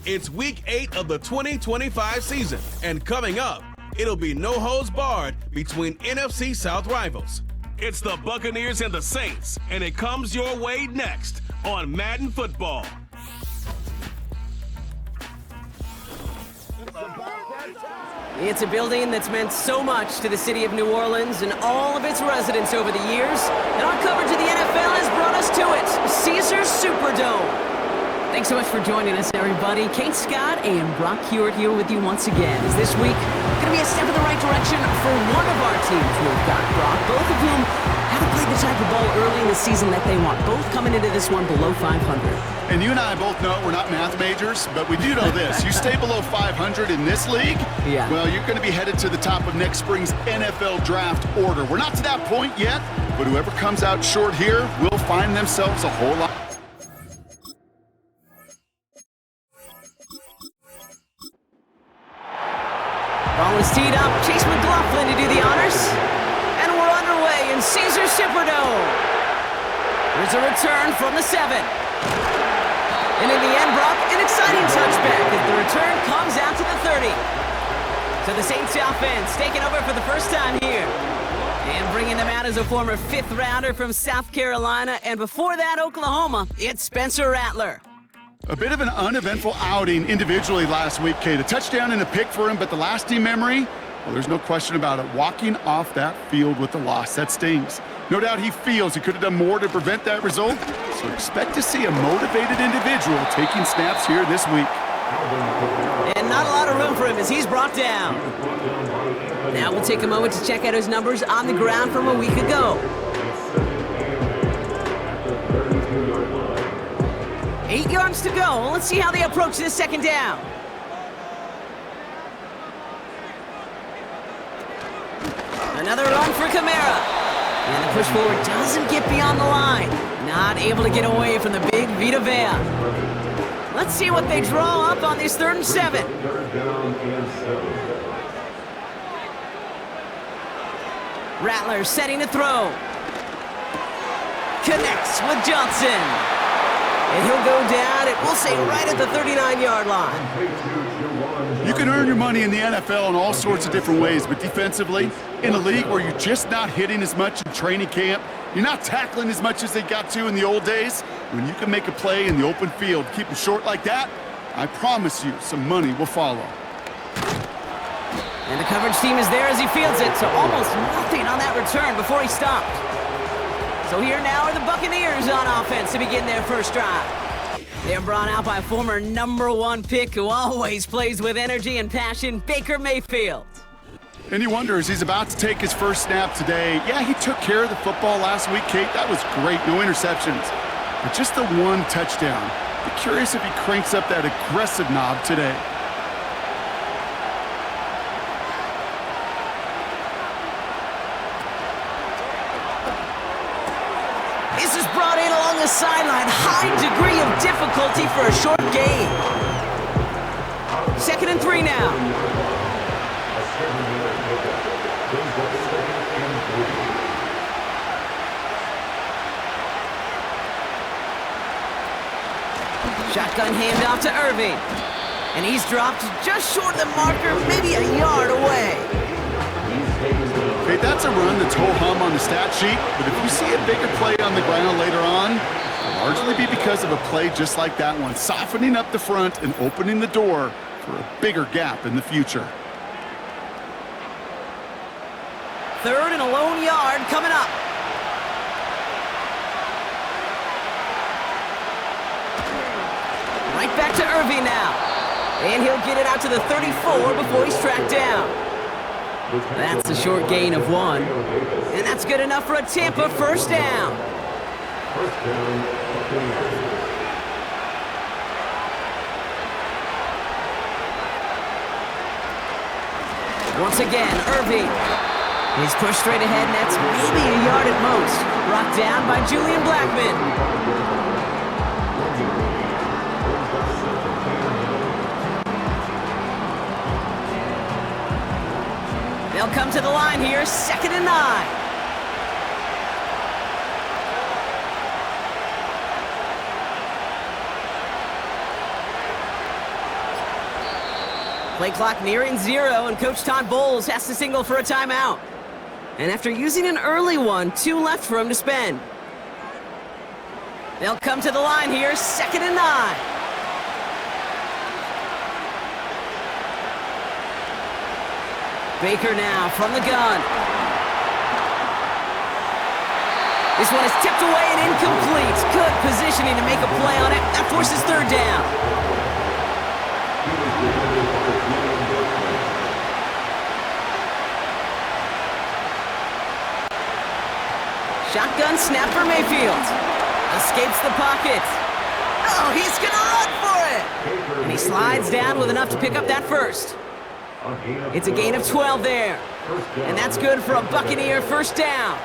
It's week 8 of the 2025 season, and coming up, it'll be no holds barred between NFC South rivals. It's the Buccaneers and the Saints, and it comes your way next on Madden Football. It's a building that's meant so much to the city of New Orleans and all of its residents over the years, and our coverage of the NFL has brought us to it, Caesars Superdome. Thanks so much for joining us, everybody. Kate Scott and Brock Hewitt here with you once again. Is this week going to be a step in the right direction for one of our teams we've got, Brock, both of whom haven't played the type of ball early in the season that they want, both coming into this one below 500. And you and I both know we're not math majors, but we do know this. You stay below 500 in this league, well, you're going to be headed to the top of next spring's NFL draft order. We're not to that point yet, but whoever comes out short here will find themselves a whole lot. Ball is teed up. Chase McLaughlin to do the honors. And we're underway in Caesars Superdome. There's a return from the 7. And in the end, Brock, an exciting touchback as the return comes out to the 30. So the Saints offense taking over for the first time here. And bringing them out as a former 5th rounder from South Carolina. And before that, Oklahoma, it's Spencer Rattler. A bit of an uneventful outing individually last week, Kate. A touchdown and a pick for him, but the lasting memory, well, there's no question about it. Walking off that field with the loss, that stings. No doubt he feels he could have done more to prevent that result, so expect to see a motivated individual taking snaps here this week. And not a lot of room for him as he's brought down. Now we'll take a moment to check out his numbers on the ground from a week ago. 8 yards to go. Let's see how they approach this second down. Another run for Kamara. And the push forward doesn't get beyond the line. Not able to get away from the big Vita Vea. Let's see what they draw up on this 3rd and 7. Rattler setting to throw. Connects with Johnson. And he'll go down, and we'll say right at the 39-yard line. You can earn your money in the NFL in all sorts of different ways, but defensively, in a league where you're just not hitting as much in training camp, you're not tackling as much as they got to in the old days, when you can make a play in the open field, keep them short like that, I promise you some money will follow. And the coverage team is there as he fields it, so almost nothing on that return before he stopped. So here now are the Buccaneers on offense to begin their first drive. They're brought out by a former #1 pick who always plays with energy and passion, Baker Mayfield. And you wonder, as he's about to take his first snap today, yeah, he took care of the football last week, Kate. That was great, no interceptions. But just the one touchdown. Be curious if he cranks up that aggressive knob today. This is brought in along the sideline. High degree of difficulty for a short gain. 2nd and 3 now. Shotgun handoff to Irving. And he's dropped just short of the marker, maybe a yard away. Okay, that's a run that's ho-hum on the stat sheet, but if you see a bigger play on the ground later on, it'll largely be because of a play just like that one, softening up the front and opening the door for a bigger gap in the future. 3rd and a lone yard coming up. Right back to Irving now. And he'll get it out to the 34 before he's tracked down. That's a short gain of 1. And that's good enough for a Tampa first down. Once again, Irving. He's pushed straight ahead, and that's maybe a yard at most. Brought down by Julian Blackman. They'll come to the line here, 2nd and 9. Play clock nearing 0, and Coach Todd Bowles has to signal for a timeout. And after using an early one, 2 left for him to spend. They'll come to the line here, 2nd and 9. Baker now from the gun. This one is tipped away and incomplete. Good positioning to make a play on it. That forces 3rd down. Shotgun snap for Mayfield. Escapes the pocket. Oh, he's going to run for it. And he slides down with enough to pick up that first. It's a gain of 12 there. And that's good for a Buccaneer 1st down.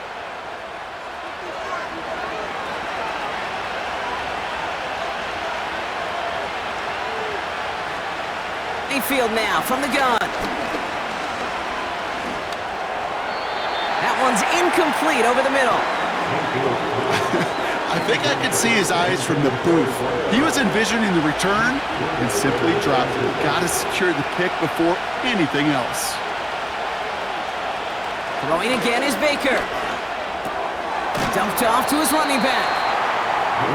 Mayfield now from the gun. That one's incomplete over the middle. I think I could see his eyes from the booth. He was envisioning the return and simply dropped it. Got to secure the pick before anything else. Throwing again is Baker. Dumped off to his running back.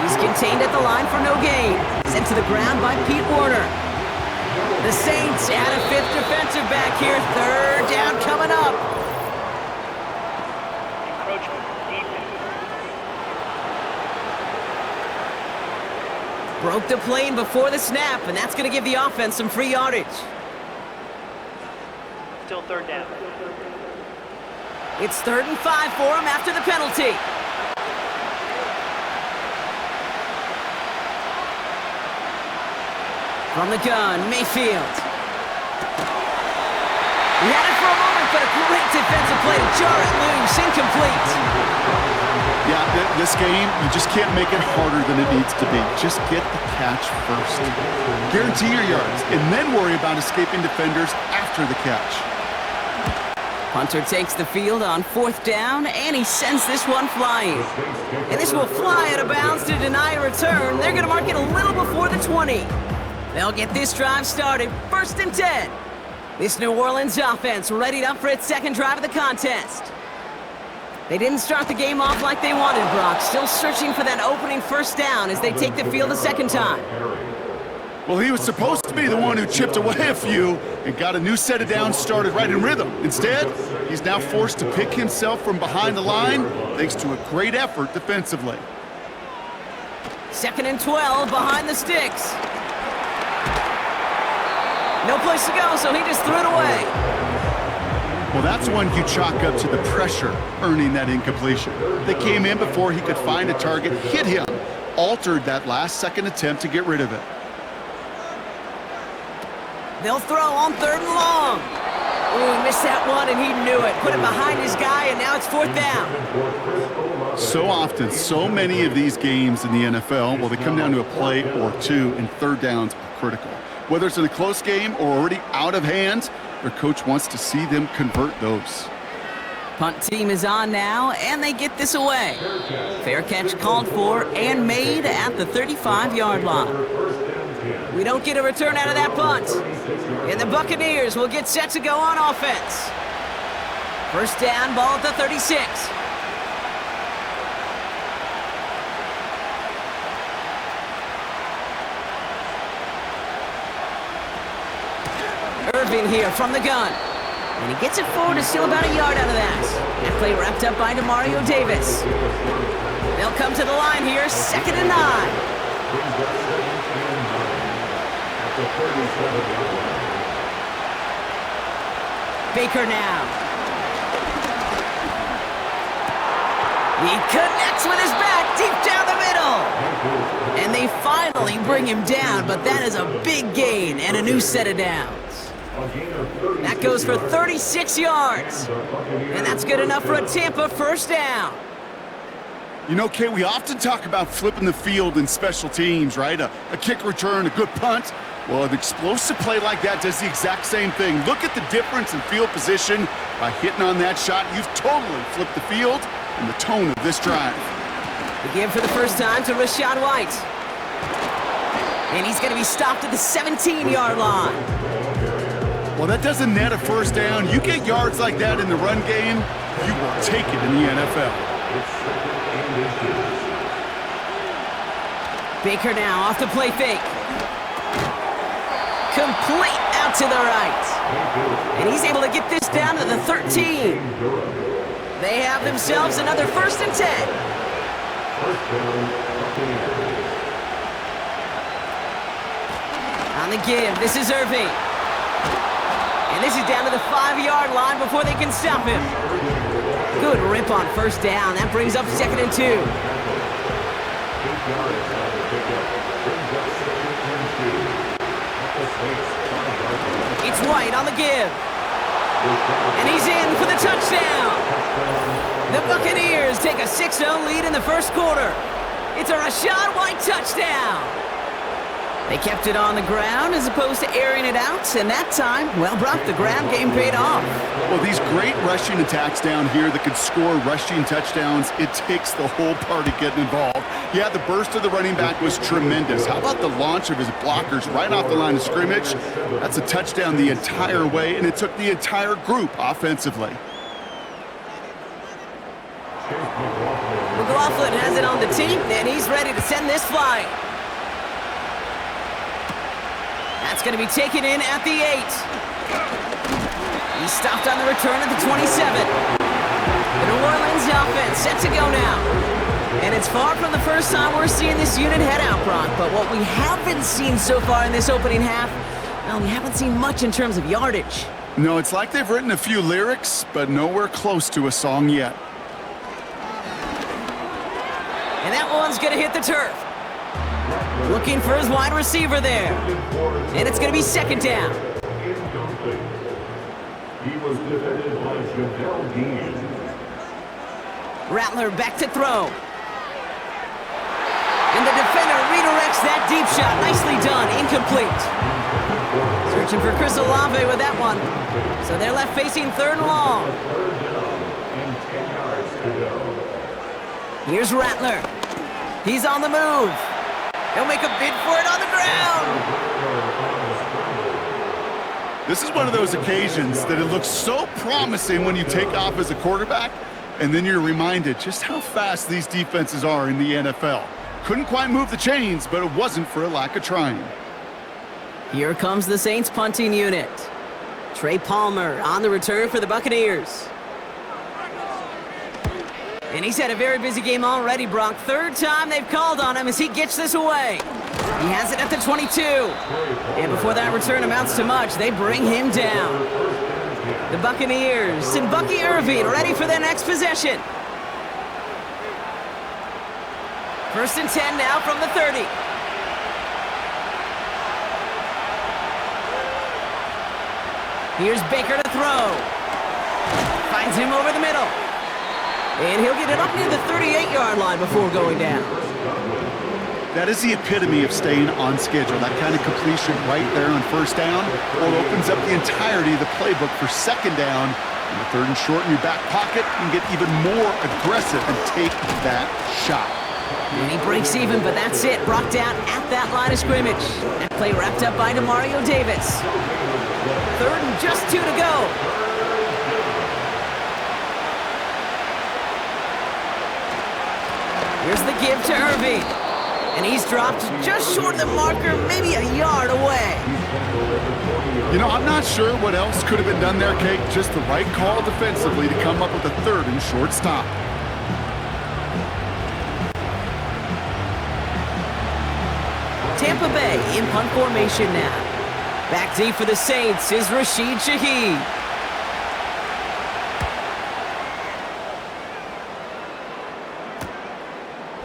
He's contained at the line for no gain. Sent to the ground by Pete Warner. The Saints add a 5th defensive back here. 3rd down coming up. Broke the plane before the snap, and that's going to give the offense some free yardage. Still 3rd down. It's 3rd and 5 for him after the penalty. From the gun, Mayfield. He had it for a moment, but a great defensive play to jar it loose. Incomplete. Yeah, this game, you just can't make it harder than it needs to be. Just get the catch first. Guarantee your yards, and then worry about escaping defenders after the catch. Punter takes the field on 4th down, and he sends this one flying. And this will fly out of bounds to deny a return. They're going to mark it a little before the 20. They'll get this drive started, 1st and 10. This New Orleans offense readied up for its 2nd drive of the contest. They didn't start the game off like they wanted, Brock. Still searching for that opening 1st down as they take the field a 2nd time. Well, he was supposed to be the one who chipped away a few and got a new set of downs started right in rhythm. Instead, he's now forced to pick himself from behind the line thanks to a great effort defensively. 2nd and 12 behind the sticks. No place to go, so he just threw it away. Well, that's one you chalk up to the pressure earning that incompletion. They came in before he could find a target, hit him, altered that last-second attempt to get rid of it. They'll throw on 3rd and long. Ooh, he missed that one, and he knew it. Put it behind his guy, and now it's 4th down. So often, so many of these games in the NFL, well, they come down to a play or two, and 3rd downs are critical. Whether it's in a close game or already out of hand, their coach wants to see them convert those. Punt team is on now, and they get this away. Fair catch called for and made at the 35-yard line. We don't get a return out of that punt. And the Buccaneers will get set to go on offense. 1st down, ball at the 36. Irving here from the gun. And he gets it forward to steal about a yard out of that. That play wrapped up by Demario Davis. They'll come to the line here, 2nd and 9. Baker now. He connects with his back deep down the middle. And they finally bring him down, but that is a big gain and a new set of downs. That goes for 36 yards. And that's good enough for a Tampa 1st down. You know, Kate, we often talk about flipping the field in special teams, right? A kick return, a good punt. Well, an explosive play like that does the exact same thing. Look at the difference in field position. By hitting on that shot, you've totally flipped the field and the tone of this drive. The give for the first time to Rashad White. And he's going to be stopped at the 17-yard line. Well, that doesn't net a first down. You get yards like that in the run game, you will take it in the NFL. Baker now off the play fake. Complete out to the right. And he's able to get this down to the 13. They have themselves another 1st and 10. On the give, this is Irving. And this is down to the 5-yard line before they can stop him. Good rip on 1st down. That brings up 2nd and 2. It's White on the give. And he's in for the touchdown. The Buccaneers take a 6-0 lead in the 1st quarter. It's a Rachaad White touchdown. They kept it on the ground as opposed to airing it out, and that time, well, Brock, the ground game paid off. Well, these great rushing attacks down here that could score rushing touchdowns, it takes the whole party getting involved. Yeah, the burst of the running back was tremendous. How about the launch of his blockers right off the line of scrimmage? That's a touchdown the entire way, and it took the entire group offensively. McLaughlin has it on the team, and he's ready to send this flying. That's going to be taken in at the 8. He's stopped on the return at the 27. The New Orleans offense set to go now. And it's far from the first time we're seeing this unit head out, Brock. But what we haven't seen so far in this opening half, well, we haven't seen much in terms of yardage. No, it's like they've written a few lyrics, but nowhere close to a song yet. And that one's going to hit the turf. Looking for his wide receiver there. And it's going to be 2nd down. He was defended by Javale Dean. Rattler back to throw. And the defender redirects that deep shot. Nicely done. Incomplete. Searching for Chris Olave with that one. So they're left facing 3rd and long. And 10 yards to go. Here's Rattler. He's on the move. He'll make a bid for it on the ground. This is one of those occasions that it looks so promising when you take off as a quarterback, and then you're reminded just how fast these defenses are in the NFL. Couldn't quite move the chains, but it wasn't for a lack of trying. Here comes the Saints punting unit. Trey Palmer on the return for the Buccaneers. And he's had a very busy game already, Brock. 3rd time they've called on him as he gets this away. He has it at the 22. And before that return amounts to much, they bring him down. The Buccaneers and Bucky Irving ready for their next possession. 1st and 10 now from the 30. Here's Baker to throw. Finds him over the middle. And he'll get it up near the 38-yard line before going down. That is the epitome of staying on schedule. That kind of completion right there on 1st down, or opens up the entirety of the playbook for 2nd down. And the 3rd and short in your back pocket, you can get even more aggressive and take that shot. And he breaks even, but that's it. Brock down at that line of scrimmage. That play wrapped up by Demario Davis. 3rd and just 2 to go. Here's the give to Irving. And he's dropped just short of the marker, maybe a yard away. You know, I'm not sure what else could have been done there, Kate. Just the right call defensively to come up with a 3rd and short stop. Tampa Bay in punt formation now. Back deep for the Saints is Rashid Shaheed.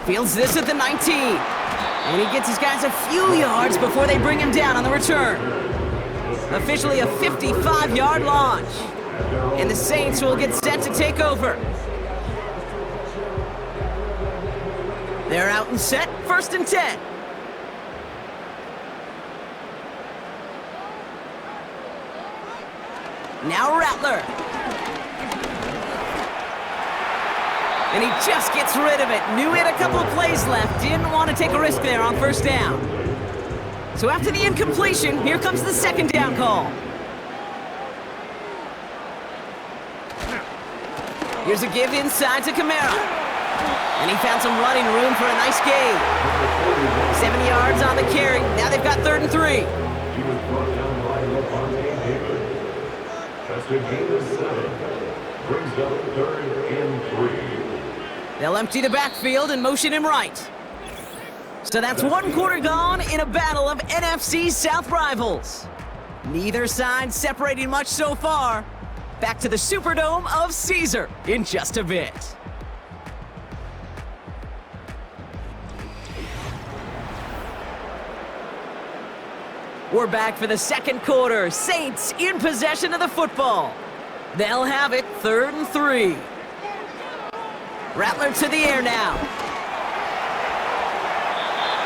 Fields this at the 19. And he gets his guys a few yards before they bring him down on the return. Officially a 55-yard launch. And the Saints will get set to take over. They're out and set, 1st and 10. Now Rattler. And he just gets rid of it. Knew he had a couple of plays left. Didn't want to take a risk there on 1st down. So after the incompletion, here comes the 2nd down call. Here's a give inside to Kamara. And he found some running room for a nice gain. 7 yards on the carry. Now they've got 3rd and 3. He was brought down by LaFontaine David. Just a gain of 7. Brings up 3rd and 3. They'll empty the backfield and motion him right. So that's 1 quarter gone in a battle of NFC South rivals. Neither side separating much so far. Back to the Superdome of Caesar in just a bit. We're back for the 2nd quarter. Saints in possession of the football. They'll have it 3rd and 3. Rattler to the air now.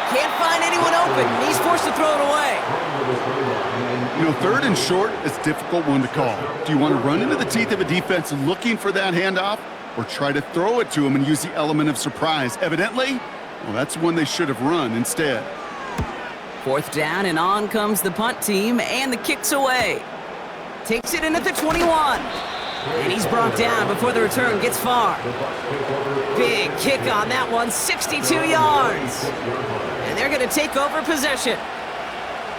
Can't find anyone open. He's forced to throw it away. You know, 3rd and short is a difficult one to call. Do you want to run into the teeth of a defense looking for that handoff, or try to throw it to him and use the element of surprise? Evidently, well, that's one they should have run instead. 4th down, and on comes the punt team, and the kick's away. Takes it in at the 21. And he's brought down before the return gets far. Big kick on that one, 62 yards. And they're going to take over possession.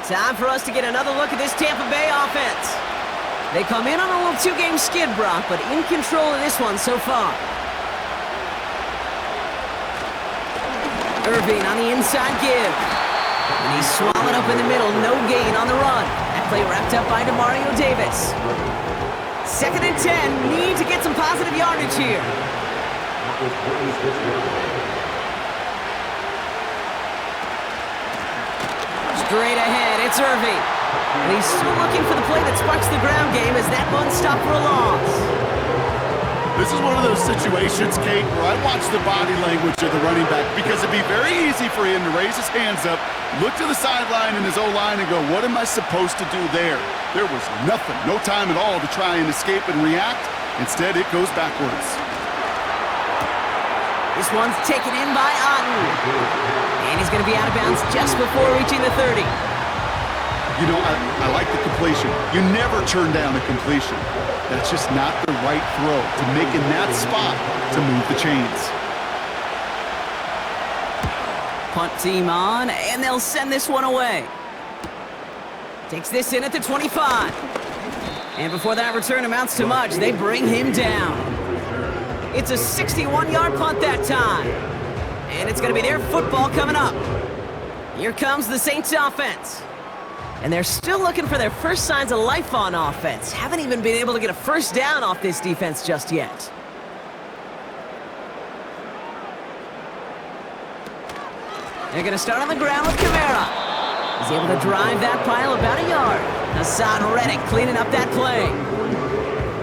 Time for us to get another look at this Tampa Bay offense. They come in on a little 2-game skid, Brock, but in control of this one so far. Irving on the inside give. And he's swallowed up in the middle, no gain on the run. That play wrapped up by Demario Davis. 2nd and 10, need to get some positive yardage here. Straight ahead, it's Irving. And he's still looking for the play that sparks the ground game as that one stopped for a loss. This is one of those situations, Kate, where I watch the body language of the running back, because it'd be very easy for him to raise his hands up, look to the sideline in his O-line and go, what am I supposed to do there? There was nothing, no time at all to try and escape and react. Instead, it goes backwards. This one's taken in by Otten. And he's going to be out of bounds just before reaching the 30. You know, I like the completion. You never turn down a completion. That's just not the right throw to make in that spot to move the chains. Punt team on, and they'll send this one away. Takes this in at the 25. And before that return amounts to much, they bring him down. It's a 61-yard punt that time. And it's going to be their football coming up. Here comes the Saints offense. And they're still looking for their first signs of life on offense. Haven't even been able to get a first down off this defense just yet. They're going to start on the ground with Kamara. He's able to drive that pile about a yard. Hassan Reddick cleaning up that play.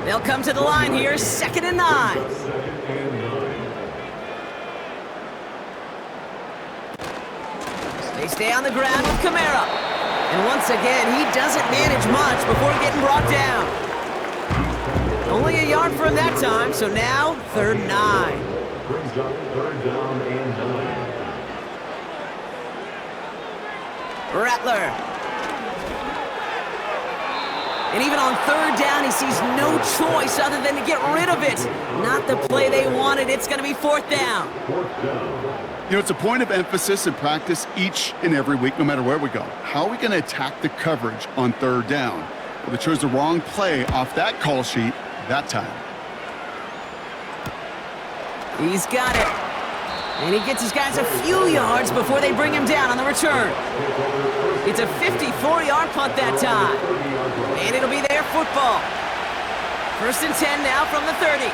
They'll come to the line here, 2nd and 9. They stay on the ground with Kamara. And once again, he doesn't manage much before getting brought down. Only a yard for him that time, so now 3rd and 9. Brings up 3rd down and 9. Rattler. And even on 3rd down, he sees no choice other than to get rid of it. Not the play they wanted. It's going to be 4th down. 4th down. You know, it's a point of emphasis in practice each and every week, no matter where we go. How are we going to attack the coverage on 3rd down? Well, they chose the wrong play off that call sheet that time. He's got it. And he gets his guys a few yards before they bring him down on the return. It's a 54-yard punt that time. And it'll be their football. 1st and 10 now from the 30.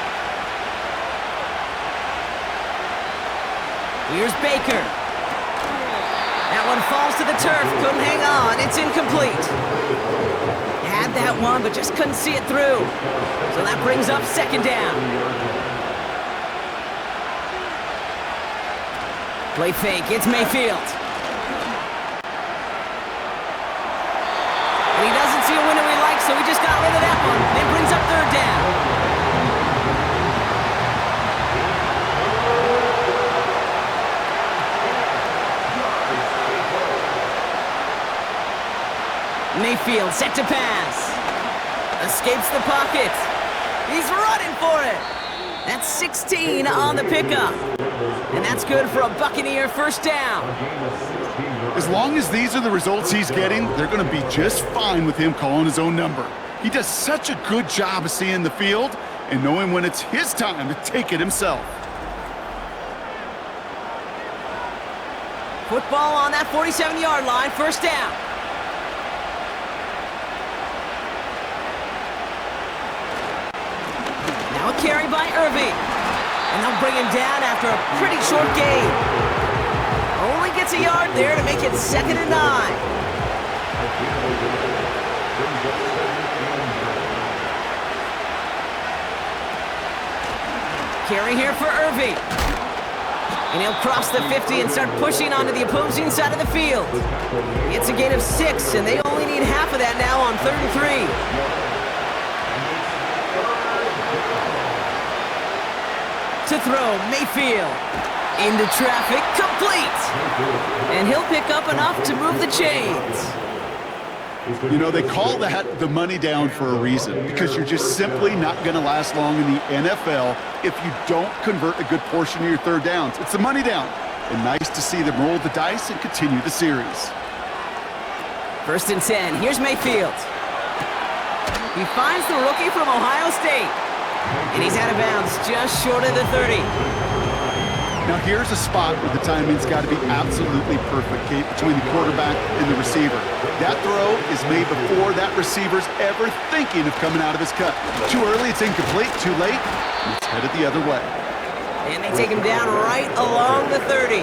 Here's Baker. That one falls to the turf. Couldn't hang on. It's incomplete. Had that one, but just couldn't see it through. So that brings up 2nd down. Play fake. It's Mayfield. And he doesn't see a window he likes, so he just got rid of that one. It brings up 3rd down. Mayfield set to pass. Escapes the pocket. He's running for it. That's 16 on the pickup. And that's good for a Buccaneer first down. As long as these are the results he's getting, they're going to be just fine with him calling his own number. He does such a good job of seeing the field and knowing when it's his time to take it himself. Football on that 47-yard line, first down. Now a carry by Irving. And they'll bring him down after a pretty short gain. Only gets a yard there to make it 2nd and 9. Carry here for Irving. And he'll cross the 50 and start pushing onto the opposing side of the field. It's a gain of 6, and they only need half of that now on 3rd and 3. To throw, Mayfield. Into traffic, complete. And he'll pick up enough to move the chains. You know, they call that the money down for a reason, because you're just simply not going to last long in the NFL if you don't convert a good portion of your third downs. It's the money down. And nice to see them roll the dice and continue the series. 1st and 10. Here's Mayfield. He finds the rookie from Ohio State. And he's out of bounds just short of the 30. Now here's a spot where the timing's got to be absolutely perfect, Kate, between the quarterback and the receiver. That throw is made before that receiver's ever thinking of coming out of his cut. Too early, it's incomplete. Too late, it's headed the other way. And they take him down right along the 30.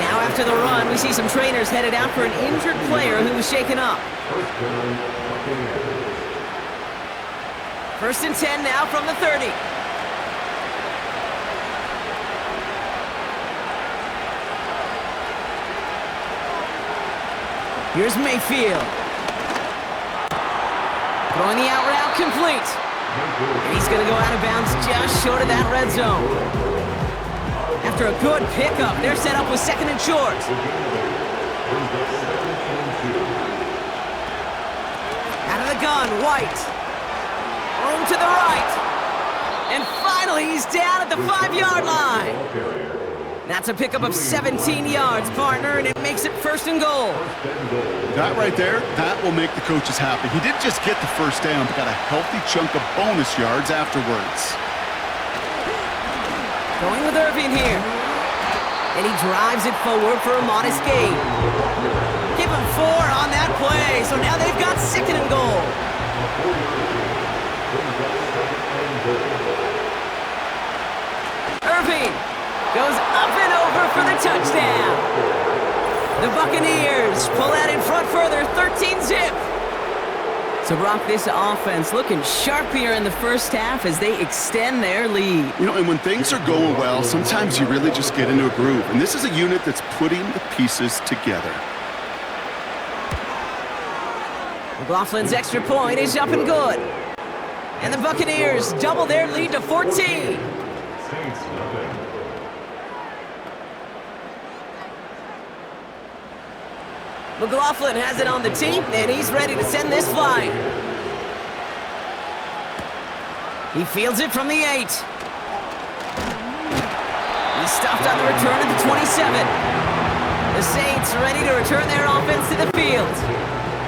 Now after the run, we see some trainers headed out for an injured player who was shaken up. 1st and 10 now from the 30. Here's Mayfield. Throwing the out route complete. And he's going to go out of bounds just short of that red zone. After a good pickup, they're set up with 2nd and short. Out of the gun, White. Room to the right. And finally, he's down at the 5-yard line. That's a pickup of 17 yards, partner, and it makes it 1st and goal. That right there, that will make the coaches happy. He didn't just get the first down, but got a healthy chunk of bonus yards afterwards. Going with Irving here. And he drives it forward for a modest gain. Give him 4 on that play, so now they've got 2nd and goal. Irving goes up and over for the touchdown. The Buccaneers pull out in front further, 13-zip. So, Brock, this offense looking sharp here in the first half as they extend their lead. You know, and when things are going well, sometimes you really just get into a groove. And this is a unit that's putting the pieces together. McLaughlin's extra point is up and good. And the Buccaneers double their lead to 14. McLaughlin has it on the tee, and he's ready to send this flying. He fields it from the 8. He's stopped on the return at the 27. The Saints ready to return their offense to the field.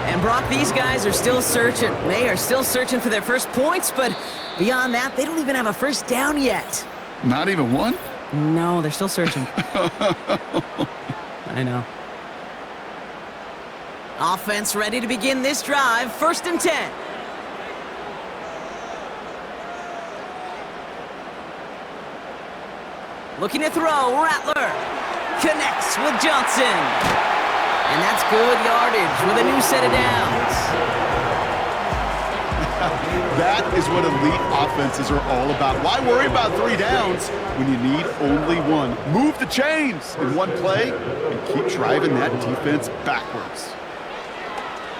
And Brock, these guys are still searching. They are still searching for their first points, but beyond that, they don't even have a first down yet. Not even one? No, they're still searching. I know. Offense ready to begin this drive, 1st and 10. Looking to throw, Rattler connects with Johnson. And that's good yardage with a new set of downs. That is what elite offenses are all about. Why worry about 3 downs when you need only 1? Move the chains in one play and keep driving that defense backwards.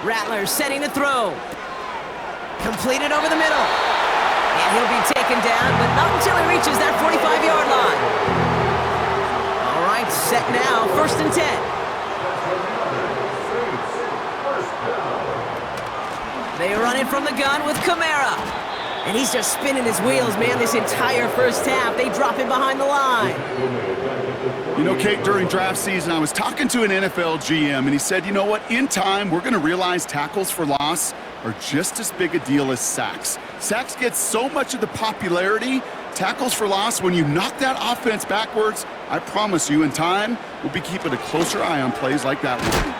Rattler setting to throw. Completed over the middle. And he'll be taken down, but not until he reaches that 45-yard line. All right, set now, 1st and 10. They run it from the gun with Kamara. And he's just spinning his wheels, man, this entire first half. They drop him behind the line. You know, Kate, during draft season, I was talking to an NFL GM, and he said, you know what, in time, we're going to realize tackles for loss are just as big a deal as sacks. Sacks get so much of the popularity. Tackles for loss, when you knock that offense backwards, I promise you, in time, we'll be keeping a closer eye on plays like that one.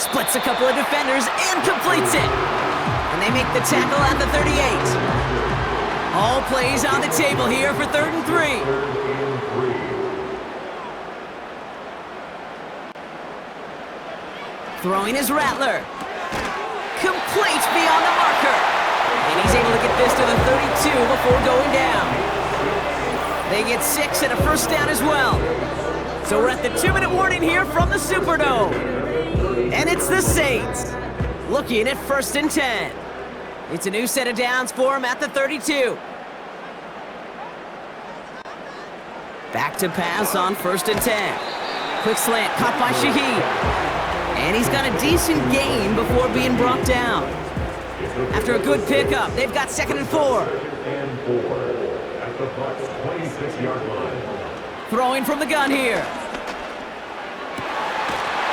Splits a couple of defenders and completes it. And they make the tackle at the 38. All plays on the table here for 3rd and 3. Throwing his Rattler. Complete beyond the marker. And he's able to get this to the 32 before going down. They get 6 and a first down as well. So we're at the 2-minute warning here from the Superdome. And it's the Saints looking at 1st and 10. It's a new set of downs for him at the 32. Back to pass on 1st and 10. Quick slant caught by Shaheed. And he's got a decent gain before being brought down. After a good pickup, they've got 2nd and 4. At the Bucs 26-yard line. Throwing from the gun here.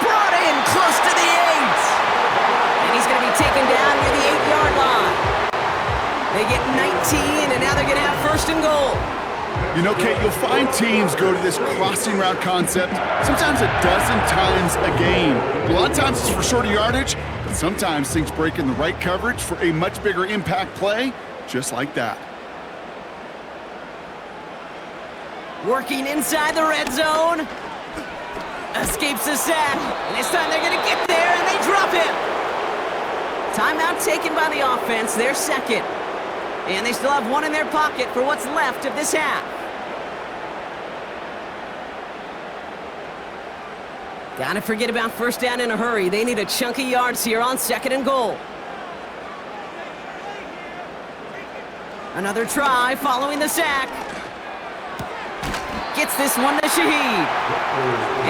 Brought in close to the 8. And he's going to be taken down near the 8-yard line. They get 19, and now they're going to have 1st and goal. You know, Kate, you'll find teams go to this crossing route concept sometimes a dozen times a game. A lot of times it's for shorter yardage, but sometimes things break in the right coverage for a much bigger impact play, just like that. Working inside the red zone. Escapes the sack. And this time they're going to get there, and they drop him. Timeout taken by the offense, their 2nd. And they still have 1 in their pocket for what's left of this half. Gotta forget about 1st down in a hurry. They need a chunk of yards here on 2nd and goal. Another try following the sack. Gets this one to Shaheed.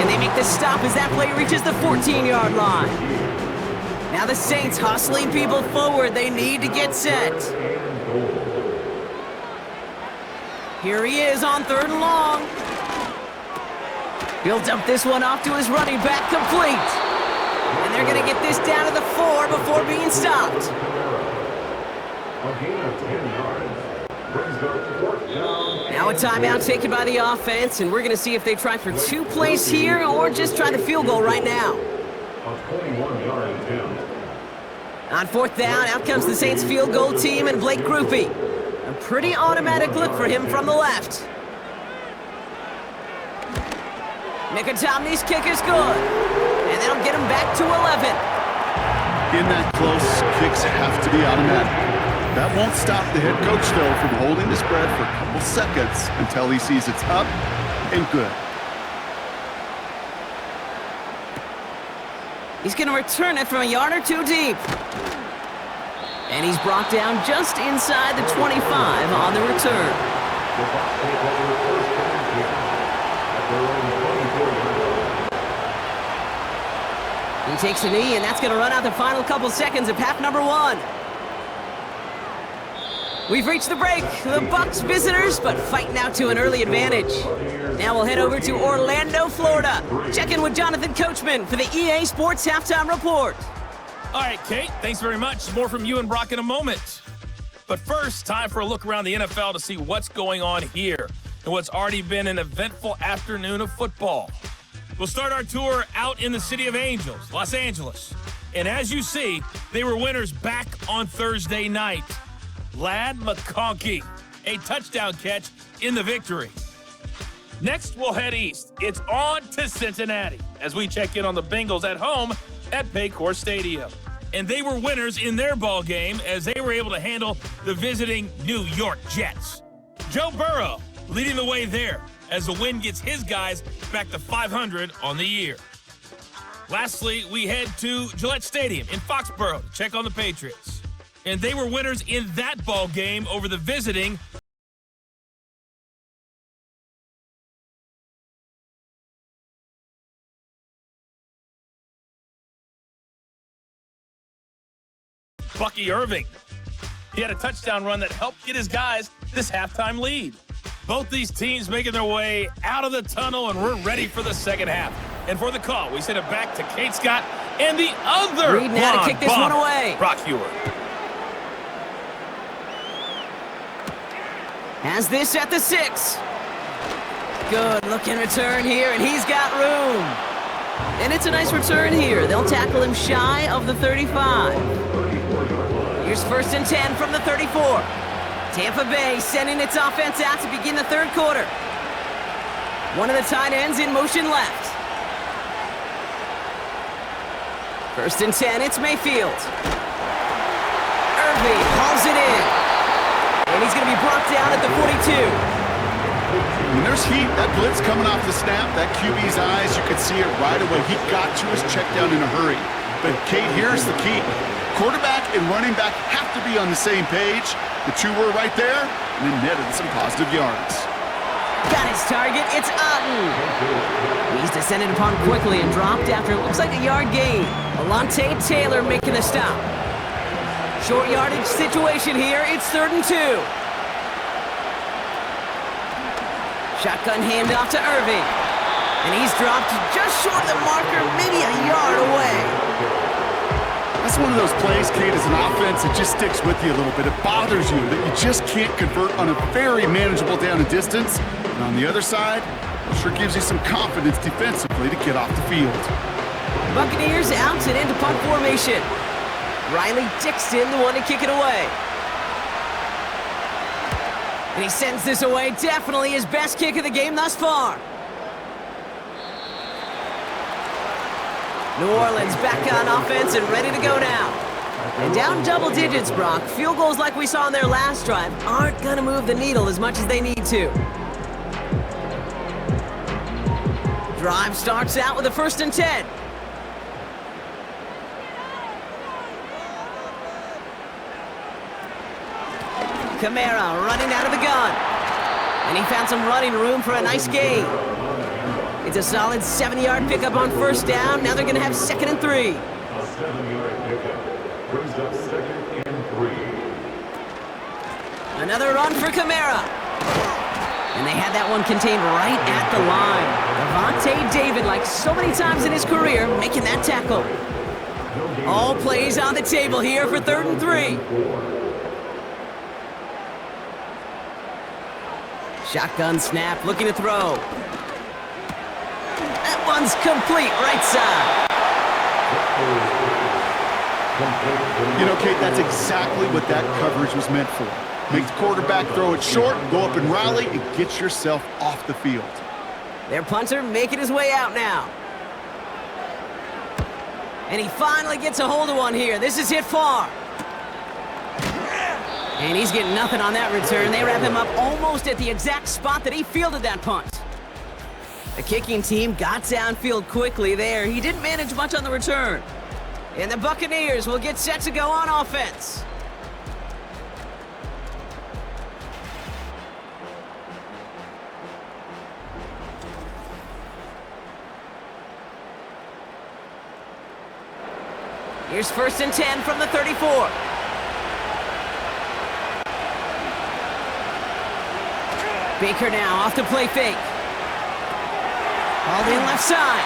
And they make the stop as that play reaches the 14-yard line. Now the Saints hustling people forward. They need to get set. Here he is on 3rd and long. He'll dump this one off to his running back, complete. And they're going to get this down to the 4 before being stopped. A gain of 10 yards. Brings up 4th down. Now a timeout taken by the offense, and we're going to see if they try for 2 plays here or just try the field goal right now. A 21-yard attempt. On 4th down, out comes the Saints field goal team and Blake Grupe. A pretty automatic look for him from the left. Mickatommy's kick is good. And that'll get him back to 11. In that close, kicks have to be automatic. That won't stop the head coach, though, from holding his breath for a couple seconds until he sees it's up and good. He's going to return it from a yard or 2 deep. And he's brought down just inside the 25 on the return. The Bucs take over 1st and 10 at their own 24-yard line. He takes a knee, and that's going to run out the final couple seconds of half number 1. We've reached the break. The Bucs visitors, but fighting out to an early advantage. Now we'll head over to Orlando, Florida. Check in with Jonathan Coachman for the EA Sports Halftime Report. All right, Kate, thanks very much. More from you and Brock in a moment. But first, time for a look around the NFL to see what's going on here and what's already been an eventful afternoon of football. We'll start our tour out in the City of Angels, Los Angeles. And as you see, they were winners back on Thursday night. Ladd McConkey, a touchdown catch in the victory. Next, we'll head east. It's on to Cincinnati as we check in on the Bengals at home at Paycor Stadium. And they were winners in their ball game as they were able to handle the visiting New York Jets. Joe Burrow leading the way there as the win gets his guys back to 500 on the year. Lastly, we head to Gillette Stadium in Foxborough to check on the Patriots. And they were winners in that ball game over the visiting Bucky Irving. He had a touchdown run that helped get his guys this halftime lead. Both these teams making their way out of the tunnel, and we're ready for the second half. And for the call, we send it back to Kate Scott and the other Reed now to kick this one away. Brock Heward. Has this at the 6. Good looking return here, and he's got room. And it's a nice return here. They'll tackle him shy of the 35. Here's 1st and 10 from the 34. Tampa Bay sending its offense out to begin the third quarter. One of the tight ends in motion left. 1st and 10, it's Mayfield. Irving hauls it in. And he's going to be brought down at the 42. When there's heat, that blitz coming off the snap, that QB's eyes, you could see it right away. He got to his check down in a hurry. But, Kate, here's the key. Quarterback and running back have to be on the same page. The two were right there, and then netted some positive yards. Got his target, it's Otten. He's descended upon quickly and dropped after it looks like a yard gain. Alontae Taylor making the stop. Short yardage situation here, it's 3rd and 2. Shotgun handoff to Irving. And he's dropped just short of the marker, maybe a yard away. That's one of those plays, Kate, as an offense, it just sticks with you a little bit. It bothers you that you just can't convert on a very manageable down and distance. And on the other side, it sure gives you some confidence defensively to get off the field. Buccaneers out and into punt formation. Riley Dixon, the one to kick it away. And he sends this away, definitely his best kick of the game thus far. New Orleans back on offense and ready to go now. And down double digits, Brock. Field goals like we saw in their last drive aren't going to move the needle as much as they need to. Drive starts out with a 1st and 10. Kamara running out of the gun. And he found some running room for a nice gain. It's a solid 7-yard pickup on 1st down. Now they're going to have 2nd and 3. A 7-yard pickup brings up 2nd and 3. Another run for Kamara. And they had that one contained right at the line. Devontae David, like so many times in his career, making that tackle. All plays on the table here for 3rd and 3. Shotgun snap, looking to throw. That one's complete, right side. You know, Kate, that's exactly what that coverage was meant for. Make the quarterback throw it short, go up and rally, and get yourself off the field. Their punter making his way out now. And he finally gets a hold of one here. This is hit far. And he's getting nothing on that return. They wrap him up almost at the exact spot that he fielded that punt. The kicking team got downfield quickly there. He didn't manage much on the return. And the Buccaneers will get set to go on offense. Here's 1st and 10 from the 34. Baker now off the play fake. Hauled in left side.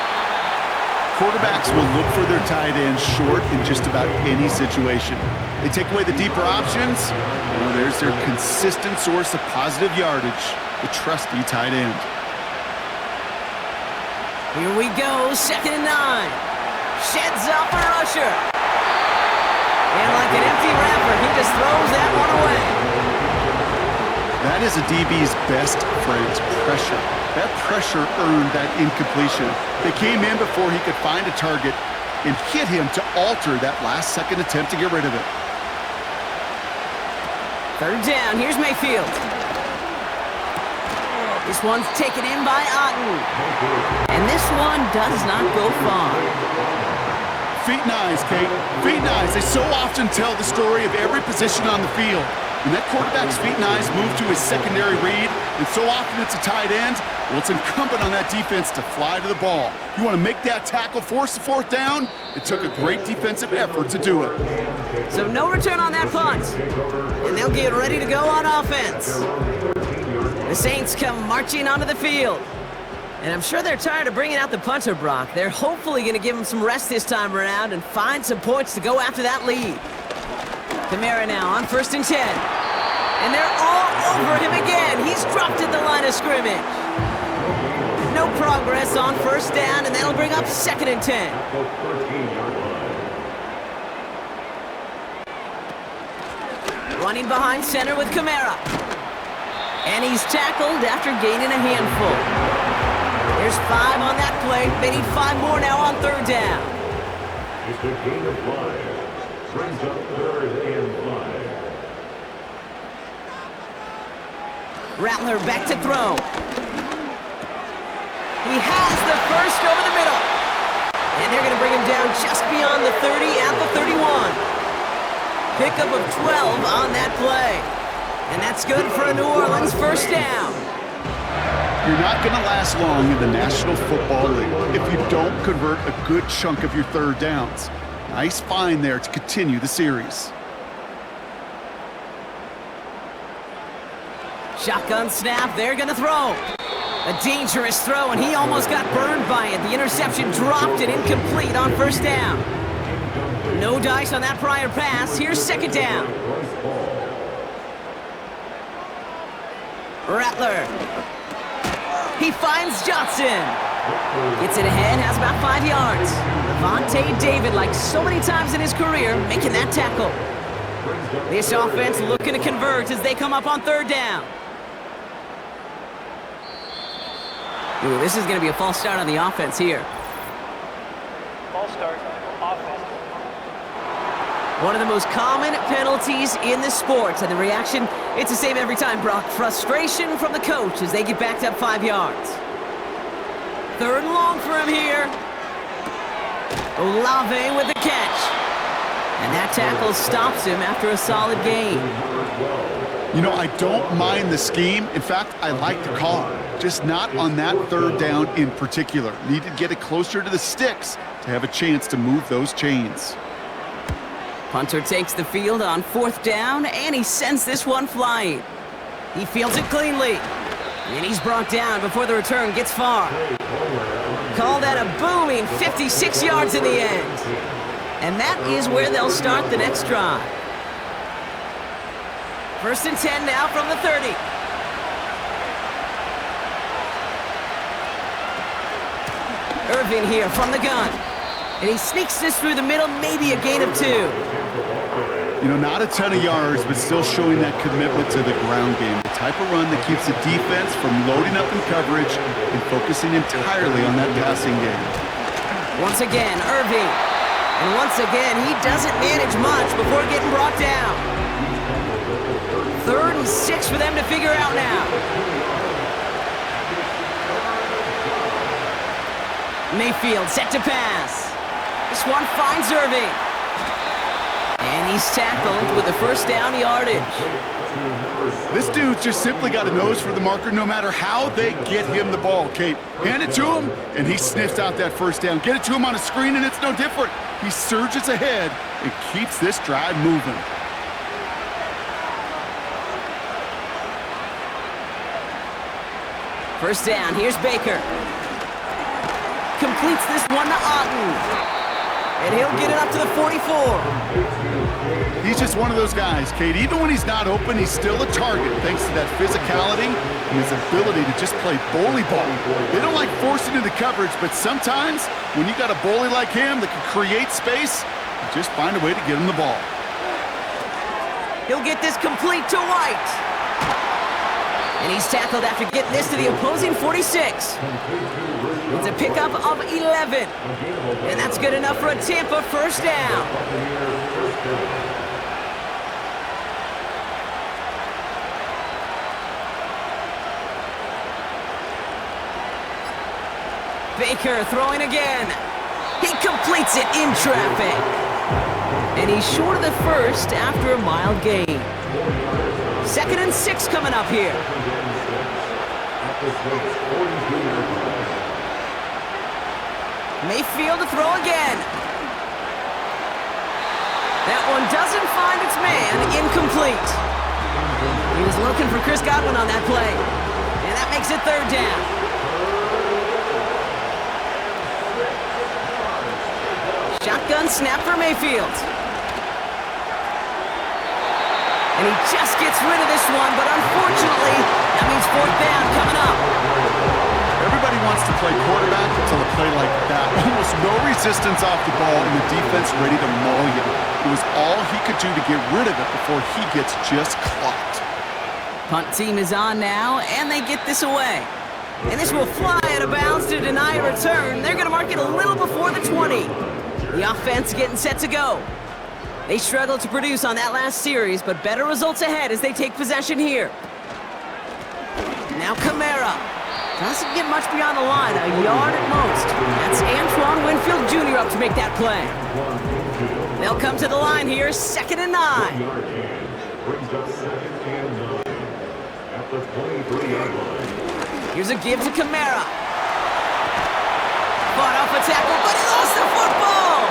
Quarterbacks will look for their tight ends short in just about any situation. They take away the deeper options. Well, there's their consistent source of positive yardage, the trusty tight end. Here we go, 2nd and 9. Sheds up a rusher. And like an empty wrapper, he just throws that one away. That is a DB's best phrase, pressure. That pressure earned that incompletion. They came in before he could find a target and hit him to alter that last-second attempt to get rid of it. 3rd down, here's Mayfield. This one's taken in by Otten. And this one does not go far. feet and eyes, Kate. Feet and eyes. They so often tell the story of every position on the field. When that quarterback's feet and eyes move to his secondary read, and so often it's a tight end, well, it's incumbent on that defense to fly to the ball. You want to make that tackle, force the fourth down? It took a great defensive effort to do it. So no return on that punt. And they'll get ready to go on offense. The Saints come marching onto the field. And I'm sure they're tired of bringing out the punter, Brock. They're hopefully going to give him some rest this time around and find some points to go after that lead. Kamara now on 1st and 10. And they're all over him again. He's dropped at the line of scrimmage. No progress on 1st down, and that'll bring up 2nd and 10. Running behind center with Kamara. And he's tackled after gaining a handful. There's 5 on that play. They need 5 more now on 3rd down. It's a gain of 5. Brings up 3rd and 5. Rattler back to throw. He has the first over the middle. And they're going to bring him down just beyond the 30 at the 31. Pickup of 12 on that play. And that's good for a New Orleans 1st down. You're not going to last long in the National Football League if you don't convert a good chunk of your 3rd downs. Nice find there to continue the series. Shotgun snap, they're going to throw. A dangerous throw, and he almost got burned by it. The interception dropped and incomplete on 1st down. No dice on that prior pass. Here's 2nd down. Rattler. He finds Johnson. Gets it ahead, has about 5 yards. Levante David, like so many times in his career, making that tackle. This offense looking to convert as they come up on 3rd down. Ooh, this is going to be a false start on the offense here. False start, offense. One of the most common penalties in the sport, and the reaction, it's the same every time, Brock. Frustration from the coach as they get backed up 5 yards. 3rd and long for him here. Olave with the catch. And that tackle stops him after a solid gain. You know, I don't mind the scheme. In fact, I like the call. Just not on that 3rd down in particular. Need to get it closer to the sticks to have a chance to move those chains. Punter takes the field on 4th down, and he sends this one flying. He fields it cleanly. And he's brought down before the return gets far. Call that a booming 56 yards in the end. And that is where they'll start the next drive. 1st and 10 now from the 30. Irvin here from the gun. And he sneaks this through the middle, maybe a gain of 2. You know, not a ton of yards, but still showing that commitment to the ground game. The type of run that keeps the defense from loading up in coverage and focusing entirely on that passing game. Once again, Irving. And once again, he doesn't manage much before getting brought down. 3rd and 6 for them to figure out now. Mayfield set to pass. This one finds Irving. And he's tackled with the 1st down yardage. This dude's just simply got a nose for the marker no matter how they get him the ball, Kate. Hand it to him, and he sniffs out that 1st down. Get it to him on a screen, and it's no different. He surges ahead and keeps this drive moving. First down, here's Baker. Completes this one to Otten. And he'll get it up to the 44. He's just one of those guys, Kate. Even when he's not open, he's still a target thanks to that physicality and his ability to just play bully ball. They don't like forcing into coverage, but sometimes when you got a bully like him that can create space, you just find a way to get him the ball. He'll get this complete to White. And he's tackled after getting this to the opposing 46. It's a pickup of 11. And that's good enough for a Tampa 1st down. Baker throwing again. He completes it in traffic. And he's short of the first after a mild gain. 2nd and 6 coming up here. Mayfield to throw again. That one doesn't find its man. Incomplete. He was looking for Chris Godwin on that play. And that makes it 3rd down. Shotgun snap for Mayfield. And he just gets rid of this one, but unfortunately, that means 4th down coming up. Everybody wants to play quarterback until a play like that. Almost no resistance off the ball and the defense ready to maul you. It was all he could do to get rid of it before he gets just clocked. Punt team is on now, and they get this away. And this will fly out of bounds to deny a return. They're going to mark it a little before the 20. The offense getting set to go. They struggled to produce on that last series, but better results ahead as they take possession here. Now Kamara. Doesn't get much beyond the line, a yard at most. That's Antoine Winfield Jr. up to make that play. They'll come to the line here, 2nd and 9. Here's a give to Kamara. Fought off a tackle, but he lost the football!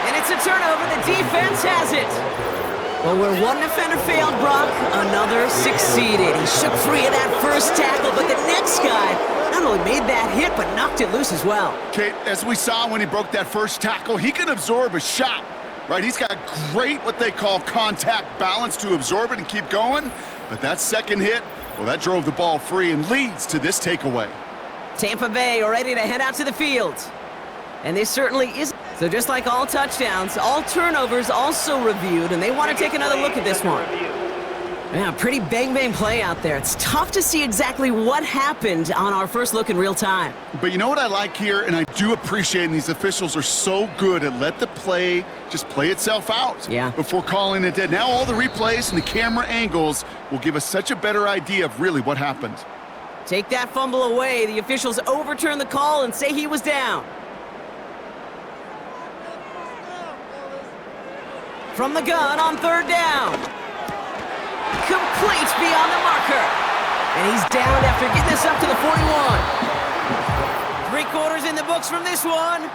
And it's a turnover. The defense has it. Well, where one defender failed, Brock, another succeeded. He shook free of that first tackle, but the next guy not only made that hit, but knocked it loose as well. Kate, as we saw when he broke that first tackle, he can absorb a shot, right? He's got great, what they call contact balance to absorb it and keep going. But that second hit, well, that drove the ball free and leads to this takeaway. Tampa Bay are ready to head out to the field. And this certainly is. So just like all touchdowns, all turnovers also reviewed, and they want to take another look at this one. Yeah, pretty bang-bang play out there. It's tough to see exactly what happened on our first look in real time. But you know what I like here, and I do appreciate, and these officials are so good at let the play just play itself out before calling it dead. Now all the replays and the camera angles will give us such a better idea of really what happened. Take that fumble away. The officials overturn the call and say he was down. From the gun on 3rd down. Complete beyond the marker. And he's down after getting this up to the 41. 3 quarters in the books from this one.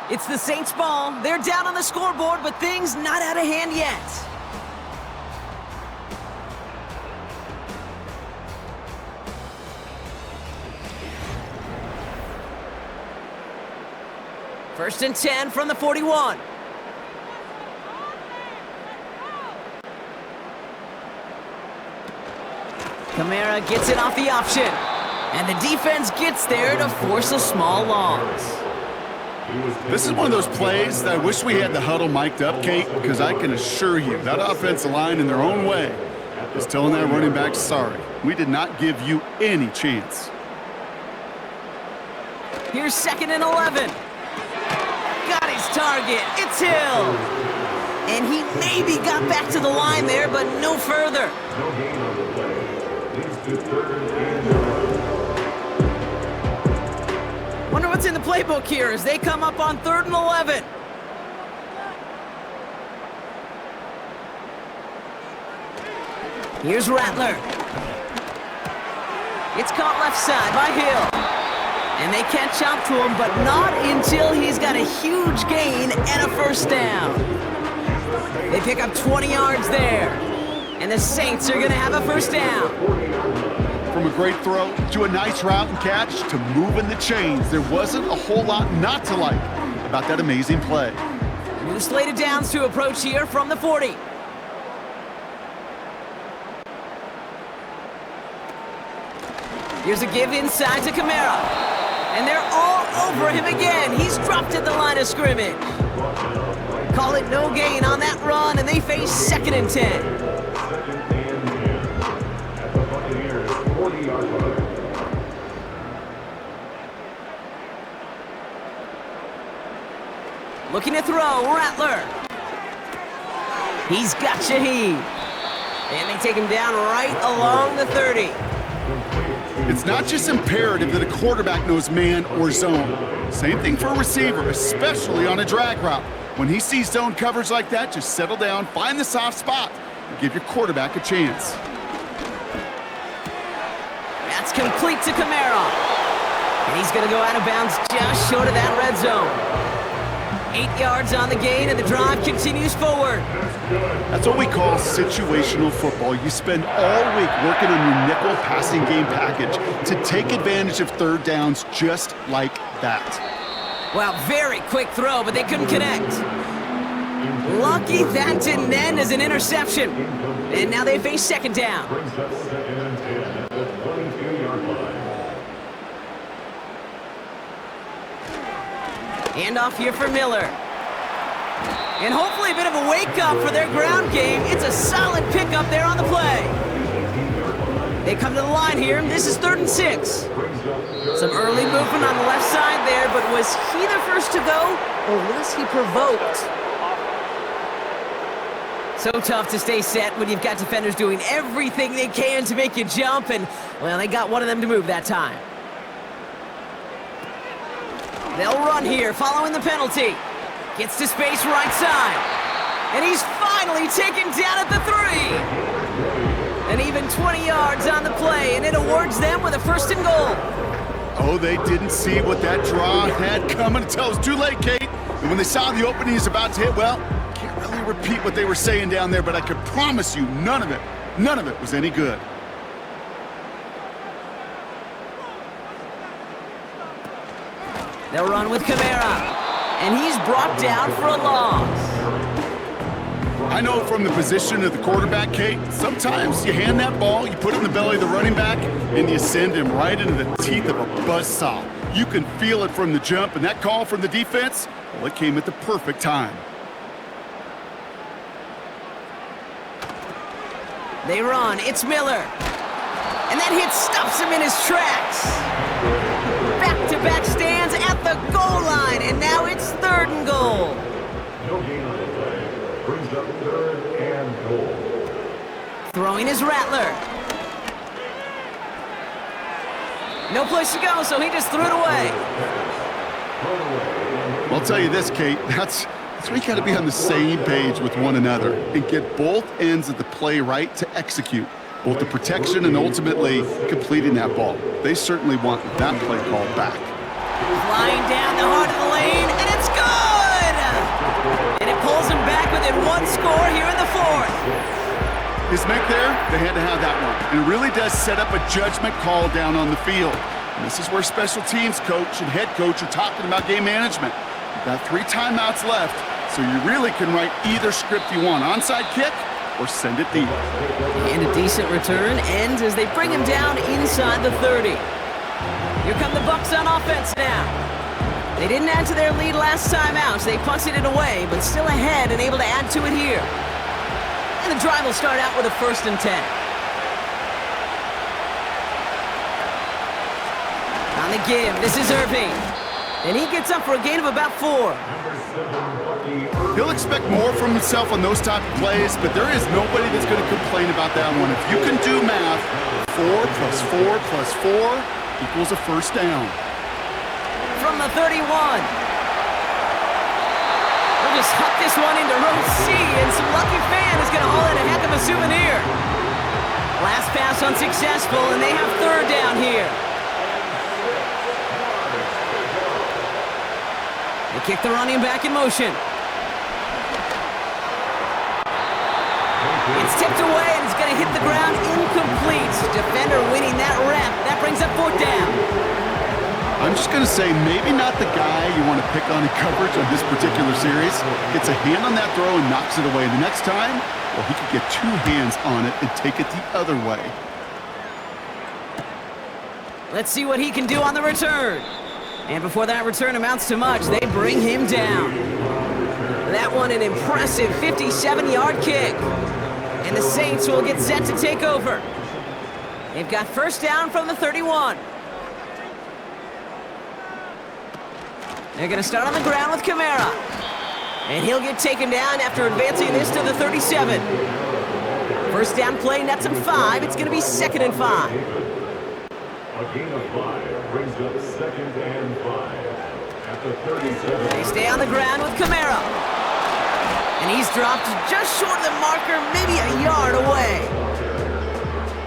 It's the Saints' ball. They're down on the scoreboard, but things not out of hand yet. First and 10 from the 41. Kamara gets it off the option. And the defense gets there to force a small loss. This is one of those plays that I wish we had the huddle mic'd up, Kate, because I can assure you that offensive line in their own way is telling that running back, sorry, we did not give you any chance. Here's 2nd and 11. Got his target. It's Hill. And he maybe got back to the line there, but no further. Wonder what's in the playbook here as they come up on 3rd and 11. Here's Rattler. It's caught left side by Hill. And they catch up to him, but not until he's got a huge gain and a first down. They pick up 20 yards there. And the Saints are going to have a first down. From a great throw to a nice route and catch to moving the chains, there wasn't a whole lot not to like about that amazing play. New slate of downs to approach here from the 40. Here's a give inside to Kamara. And they're all over him again. He's dropped at the line of scrimmage. Call it no gain on that run, and they face 2nd and 10. At the Buccaneers 40-yard line. Looking to throw, Rattler. He's got Shaheed. And they take him down right along the 30. It's not just imperative that a quarterback knows man or zone. Same thing for a receiver, especially on a drag route. When he sees zone coverage like that, just settle down, find the soft spot, and give your quarterback a chance. That's complete to Kamara. And he's going to go out of bounds just short of that red zone. 8 yards on the gain, and the drive continues forward. That's what we call situational football. You spend all week working on your nickel passing game package to take advantage of third downs just like that. Well, very quick throw, but they couldn't connect. Lucky that didn't end as an interception. And now they face second down. Brings up 2nd and 10 at the 22-yard line. Handoff here for Miller. And hopefully a bit of a wake-up for their ground game. It's a solid pickup there on the play. They come to the line here. This is 3rd and 6. Some early movement on the left side there, but was he the first to go, or was he provoked? So tough to stay set when you've got defenders doing everything they can to make you jump, and, well, they got one of them to move that time. They'll run here, following the penalty. Gets to space right side. And he's finally taken down at the 3. And even 20 yards on the play, and it awards them with a 1st and goal. Oh, they didn't see what that draw had coming until it was too late, Kate. And when they saw the opening he's about to hit, well, can't really repeat what they were saying down there, but I could promise you none of it was any good. They'll run with Kamara, and he's brought down for a loss. I know from the position of the quarterback, Kate, sometimes you hand that ball, you put it in the belly of the running back, and you send him right into the teeth of a buzzsaw. You can feel it from the jump, and that call from the defense, well, it came at the perfect time. They run, it's Miller. And that hit stops him in his tracks. Back-to-back stands at the goal line, and now it's 3rd and goal. No gain on the play. Brings up 3rd and goal. Throwing is Rattler. No place to go, so he just threw it away. Well, I'll tell you this, Kate, that's where you got to be on the same page with one another and get both ends of the play right to execute. Both the protection and ultimately completing that ball. They certainly want that play called back. Flying down the heart of the lane, and it's good! And it pulls him back within 1 score here in the 4th. His make there, they had to have that one. And it really does set up a judgment call down on the field. And this is where special teams coach and head coach are talking about game management. You've got 3 timeouts left, so you really can write either script you want. Onside kick, or send it deep. And a decent return ends as they bring him down inside the 30. Here come the Bucs on offense now. They didn't add to their lead last time out, so they punted it away, but still ahead and able to add to it here. And the drive will start out with a 1st and 10. On the give, this is Irving. And he gets up for a gain of about 4. He'll expect more from himself on those type of plays, but there is nobody that's going to complain about that one. If you can do math, 4 plus 4 plus 4 equals a 1st down. From the 31. We'll just huck this one into row C, and some lucky fan is going to haul in a heck of a souvenir. Last pass unsuccessful, and they have 3rd down here. They kick the running back in motion. It's tipped away, and it's going to hit the ground incomplete. Defender winning that rep. That brings up 4th down. I'm just going to say maybe not the guy you want to pick on in coverage on this particular series. Gets a hand on that throw and knocks it away. The next time, well, he could get 2 hands on it and take it the other way. Let's see what he can do on the return. And before that return amounts to much, they bring him down. That one an impressive 57-yard kick. And the Saints will get set to take over. They've got 1st down from the 31. They're going to start on the ground with Kamara. And he'll get taken down after advancing this to the 37. 1st down play nets him 5. It's going to be 2nd and 5. A gain of 5 brings up 2nd and 5 at the 37. They stay on the ground with Kamara. And he's dropped just short of the marker, maybe a yard away.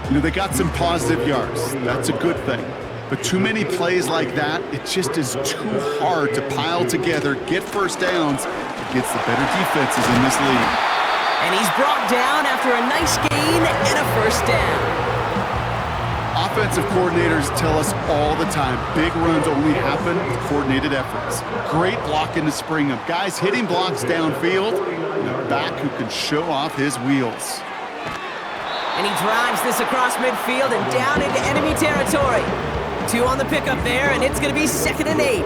You know, they got some positive yards. That's a good thing. But too many plays like that, it just is too hard to pile together, get first downs against the better defenses in this league. And he's brought down after a nice gain and a first down. Offensive coordinators tell us all the time, big runs only happen with coordinated efforts. Great blocking to spring them. Guys hitting blocks downfield, and a back who can show off his wheels. And he drives this across midfield and down into enemy territory. 2 on the pickup there, and it's going to be 2nd and 8. 2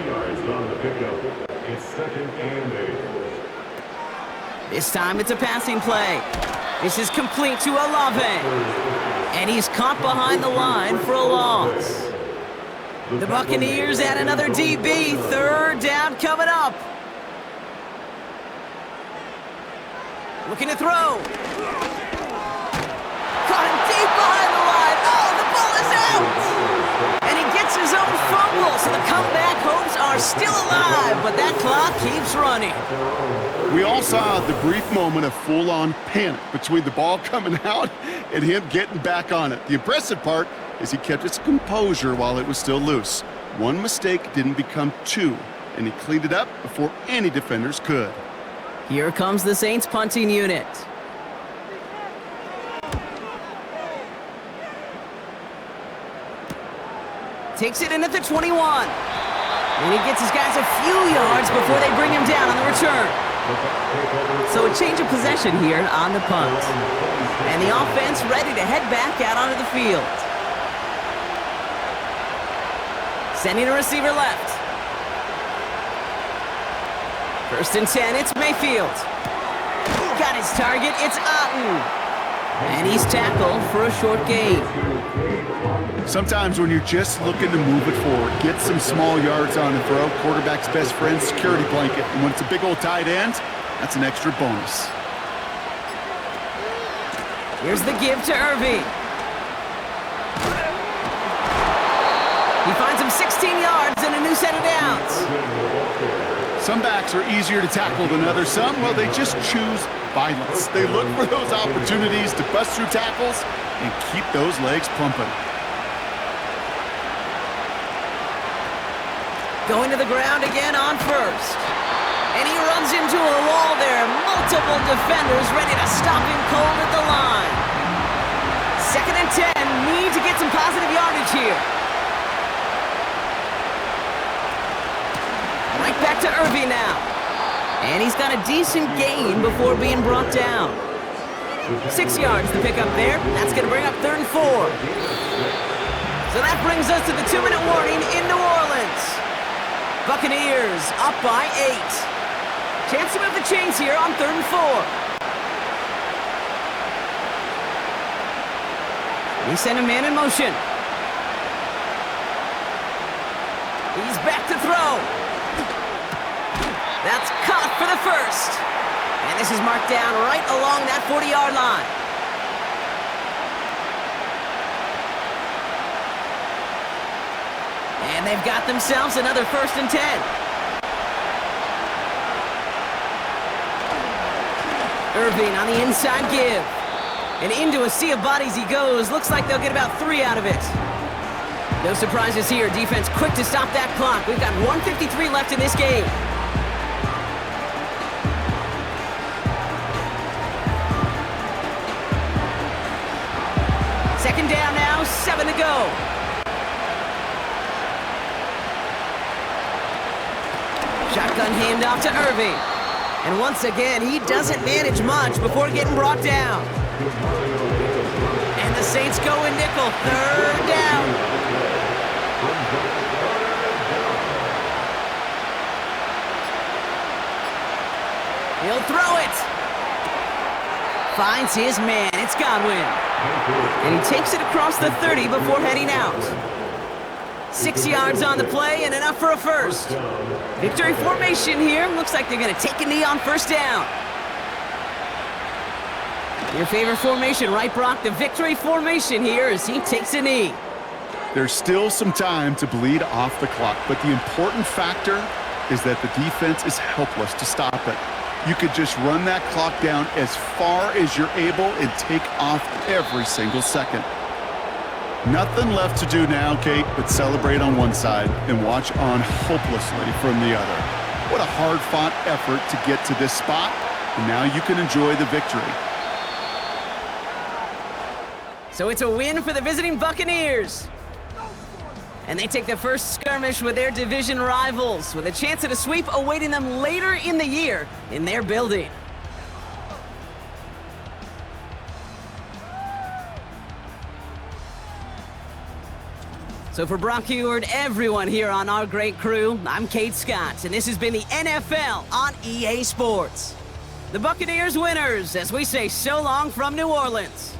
yards on the pickup. It's 2nd and 8. This time it's a passing play. This is complete to Olave. And he's caught behind the line for a loss. The Buccaneers add another DB. 3rd down coming up. Looking to throw. Caught him deep behind the line. Oh, the ball is out. And he gets his own fumble, so the comeback hopes are still alive, but that clock keeps running. We all saw the brief moment of full-on panic between the ball coming out and him getting back on it. The impressive part is he kept his composure while it was still loose. One mistake didn't become 2, and he cleaned it up before any defenders could. Here comes the Saints punting unit. Takes it in at the 21. And he gets his guys a few yards before they bring him down on the return. So a change of possession here on the punt. And the offense ready to head back out onto the field. Sending a receiver left. 1st and 10, it's Mayfield. Got his target, it's Otten. And he's tackled for a short gain. Sometimes when you're just looking to move it forward, get some small yards on the throw, quarterback's best friend, security blanket. And when it's a big old tight end, that's an extra bonus. Here's the give to Irving. He finds him 16 yards and a new set of downs. Some backs are easier to tackle than others. Some, well, they just choose violence. They look for those opportunities to bust through tackles and keep those legs pumping. Going to the ground again on 1st. And he runs into a wall there. Multiple defenders ready to stop him cold at the line. 2nd and 10. Need to get some positive yardage here. Right back to Irving now. And he's got a decent gain before being brought down. 6 yards to pick up there. That's going to bring up 3rd and 4. So that brings us to the 2-minute warning in New Orleans. Buccaneers up by 8. Chance to move the chains here on 3rd and 4. He sent a man in motion. He's back to throw. That's caught for the 1st. And this is marked down right along that 40-yard line. And they've got themselves another 1st and 10. Irving on the inside give. And into a sea of bodies he goes. Looks like they'll get about 3 out of it. No surprises here. Defense quick to stop that clock. We've got 1:53 left in this game. Second down now, 7 to go. Shotgun handoff to Irving. And once again, he doesn't manage much before getting brought down. And the Saints go in nickel. 3rd down. He'll throw it. Finds his man. It's Godwin. And he takes it across the 30 before heading out. 6 yards on the play and enough for a 1st. Victory formation here. Looks like they're going to take a knee on 1st down. Your favorite formation, right, Brock? The victory formation here as he takes a knee. There's still some time to bleed off the clock, but the important factor is that the defense is helpless to stop it. You could just run that clock down as far as you're able and take off every single second. Nothing left to do now, Kate, but celebrate on one side and watch on hopelessly from the other. What a hard-fought effort to get to this spot, and now you can enjoy the victory. So it's a win for the visiting Buccaneers. And they take the first skirmish with their division rivals, with a chance at a sweep awaiting them later in the year in their building. So for Brock Huard, everyone here on our great crew, I'm Kate Scott, and this has been the NFL on EA Sports. The Buccaneers winners, as we say so long from New Orleans.